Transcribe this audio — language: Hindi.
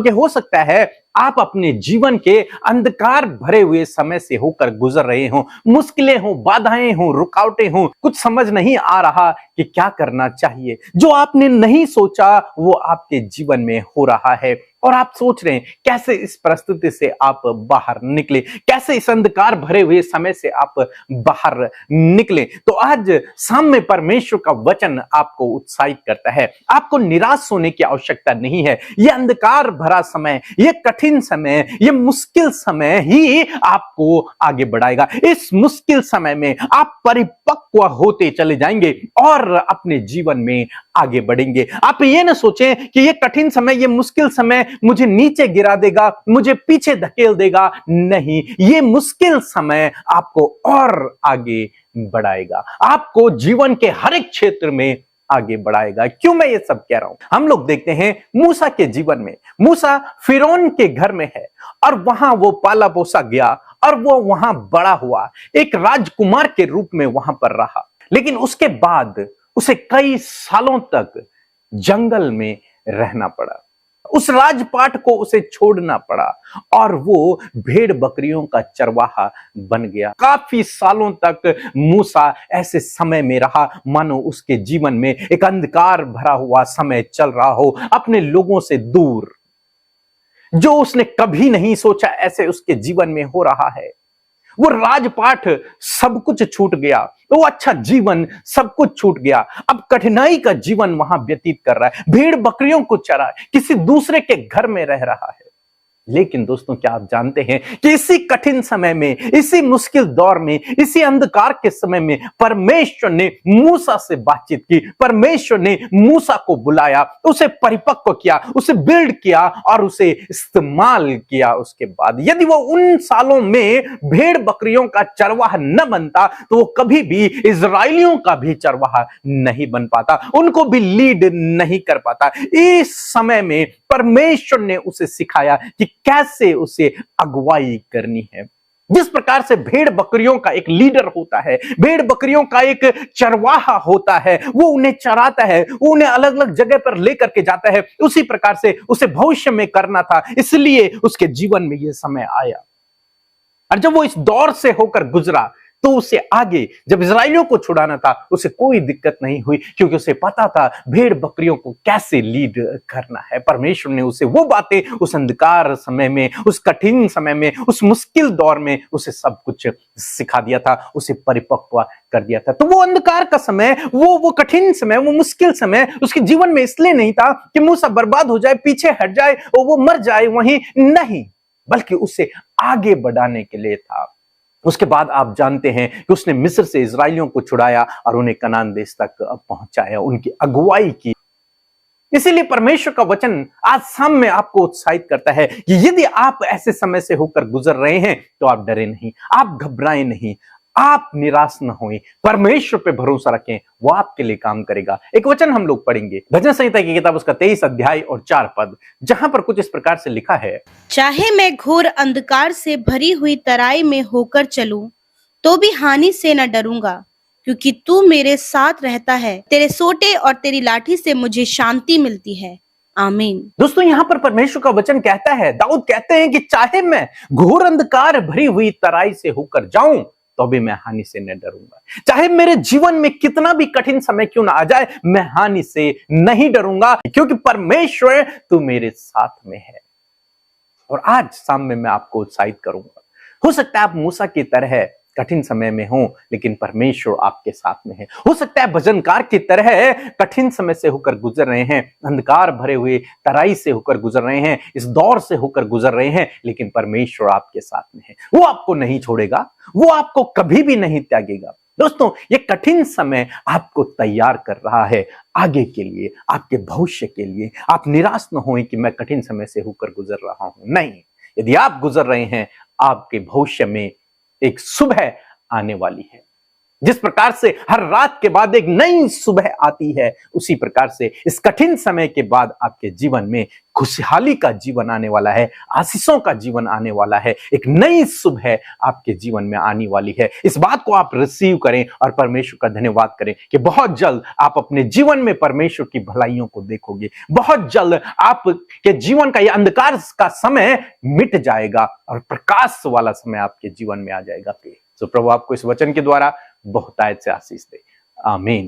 कि हो सकता है आप अपने जीवन के अंधकार भरे हुए समय से होकर गुजर रहे हो, मुश्किलें हो, बाधाएं हो, रुकावटें हो, कुछ समझ नहीं आ रहा कि क्या करना चाहिए। जो आपने नहीं सोचा वो आपके जीवन में हो रहा है और आप सोच रहे हैं कैसे इस परिस्थिति से आप बाहर निकले, कैसे इस अंधकार भरे हुए समय से आप बाहर निकले। तो आज शाम में परमेश्वर का वचन आपको उत्साहित करता है। आपको निराश होने की आवश्यकता नहीं है। यह अंधकार भरा समय, यह कठिन समय, यह मुश्किल समय ही आपको आगे बढ़ाएगा। इस मुश्किल समय में आप परिपक्व होते चले जाएंगे और अपने जीवन में आगे बढ़ेंगे। आप ये ना सोचें कि यह कठिन समय, यह मुश्किल समय मुझे नीचे गिरा देगा, मुझे पीछे धकेल देगा। नहीं, यह मुश्किल समय आपको और आगे बढ़ाएगा, आपको जीवन के हर एक क्षेत्र में आगे बढ़ाएगा। क्यों मैं ये सब कह रहा हूं? हम लोग देखते हैं मूसा के जीवन में, मूसा फिरौन के घर में है और वहां वो पाला पोसा गया और वो वहां बड़ा हुआ, एक राजकुमार के रूप में वहां पर रहा। लेकिन उसके बाद उसे कई सालों तक जंगल में रहना पड़ा, उस राजपाट को उसे छोड़ना पड़ा और वो भेड़ बकरियों का चरवाहा बन गया। काफी सालों तक मूसा ऐसे समय में रहा मानो उसके जीवन में एक अंधकार भरा हुआ समय चल रहा हो, अपने लोगों से दूर। जो उसने कभी नहीं सोचा ऐसे उसके जीवन में हो रहा है। वो राजपाट सब कुछ छूट गया, वो अच्छा जीवन सब कुछ छूट गया। अब कठिनाई का जीवन वहां व्यतीत कर रहा है, भेड़ बकरियों को चरा, किसी दूसरे के घर में रह रहा है। लेकिन दोस्तों, क्या आप जानते हैं कि इसी कठिन समय में, इसी मुश्किल दौर में, इसी अंधकार के समय में परमेश्वर ने मूसा से बातचीत की, परमेश्वर ने मूसा को बुलाया, उसे परिपक्व किया, उसे बिल्ड किया और उसे इस्तेमाल किया। उसके बाद यदि वो उन सालों में भेड़ बकरियों का चरवाहा न बनता तो वो कभी भी इजरायलियों का भी चरवाहा नहीं बन पाता, उनको भी लीड नहीं कर पाता। इस समय में परमेश्वर ने उसे सिखाया कि कैसे उसे अगुवाई करनी है। जिस प्रकार से भेड़ बकरियों का एक लीडर होता है, भेड़ बकरियों का एक चरवाहा होता है, वो उन्हें चराता है, वो उन्हें अलग अलग जगह पर लेकर के जाता है, उसी प्रकार से उसे भविष्य में करना था। इसलिए उसके जीवन में यह समय आया और जब वो इस दौर से होकर गुजरा तो उसे आगे जब इजराइलियों को छुड़ाना था उसे कोई दिक्कत नहीं हुई, क्योंकि उसे पता था भेड़ बकरियों को कैसे लीड करना है। परमेश्वर ने उसे वो बातें उस अंधकार समय में, उस कठिन समय में, उस मुश्किल दौर में उसे सब कुछ सिखा दिया था, उसे परिपक्व कर दिया था। तो वो अंधकार का समय, वो कठिन समय, वो मुश्किल समय उसके जीवन में इसलिए नहीं था कि मूसा बर्बाद हो जाए, पीछे हट जाए और वो मर जाए वहीं, नहीं, बल्कि उसे आगे बढ़ाने के लिए था। उसके बाद आप जानते हैं कि उसने मिस्र से इजरायलियों को छुड़ाया और उन्हें कनान देश तक पहुंचाया, उनकी अगुवाई की। इसीलिए परमेश्वर का वचन आज शाम में आपको उत्साहित करता है कि यदि आप ऐसे समय से होकर गुजर रहे हैं तो आप डरे नहीं, आप घबराएं नहीं, आप निराश न होएं, परमेश्वर पे भरोसा रखें, वो आपके लिए काम करेगा। एक वचन हम लोग पढ़ेंगे, भजन संहिता की किताब उसका 23 अध्याय और 4 पद, जहां पर कुछ इस प्रकार से लिखा है। चाहे मैं घोर अंधकार से भरी हुई तराई में होकर चलूं, तो भी हानि से न डरूंगा, क्योंकि तू मेरे साथ रहता है। तेरे सोटे और तेरी लाठी से मुझे शांति मिलती है। आमीन। दोस्तों, यहां पर परमेश्वर का वचन कहता है, दाऊद कहते हैं कि चाहे मैं घोर अंधकार भरी हुई तराई से होकर जाऊं तो भी मैं हानि से न डरूंगा। चाहे मेरे जीवन में कितना भी कठिन समय क्यों ना आ जाए, मैं हानि से नहीं डरूंगा, क्योंकि परमेश्वर तू मेरे साथ में है। और आज शाम में मैं आपको उत्साहित करूंगा। हो सकता है आप मूसा की तरह कठिन समय में हो, लेकिन परमेश्वर आपके साथ में है। हो सकता है भजनकार की तरह कठिन समय से होकर गुजर रहे हैं, अंधकार भरे हुए तराई से होकर गुजर रहे हैं, इस दौर से होकर गुजर रहे हैं, लेकिन परमेश्वर आपके साथ में है। वो आपको नहीं छोड़ेगा, वो आपको कभी भी नहीं त्यागेगा। दोस्तों, ये कठिन समय आपको तैयार कर रहा है आगे के लिए, आपके भविष्य के लिए। आप निराश न हों कि मैं कठिन समय से होकर गुजर रहा हूं। नहीं, यदि आप गुजर रहे हैं, आपके भविष्य में एक सुबह आने वाली है। जिस प्रकार से हर रात के बाद एक नई सुबह आती है, उसी प्रकार से इस कठिन समय के बाद आपके जीवन में खुशहाली का जीवन आने वाला है, आशीषों का जीवन आने वाला है, एक नई सुबह आपके जीवन में आने वाली है। इस बात को आप रिसीव करें और परमेश्वर का धन्यवाद करें कि बहुत जल्द आप अपने जीवन में परमेश्वर की भलाइयों को देखोगे। बहुत जल्द आपके जीवन का यह अंधकार का समय मिट जाएगा और प्रकाश वाला समय आपके जीवन में आ जाएगा। तो प्रभु आपको इस वचन के द्वारा बहुतायत से आशीष दे। आमीन।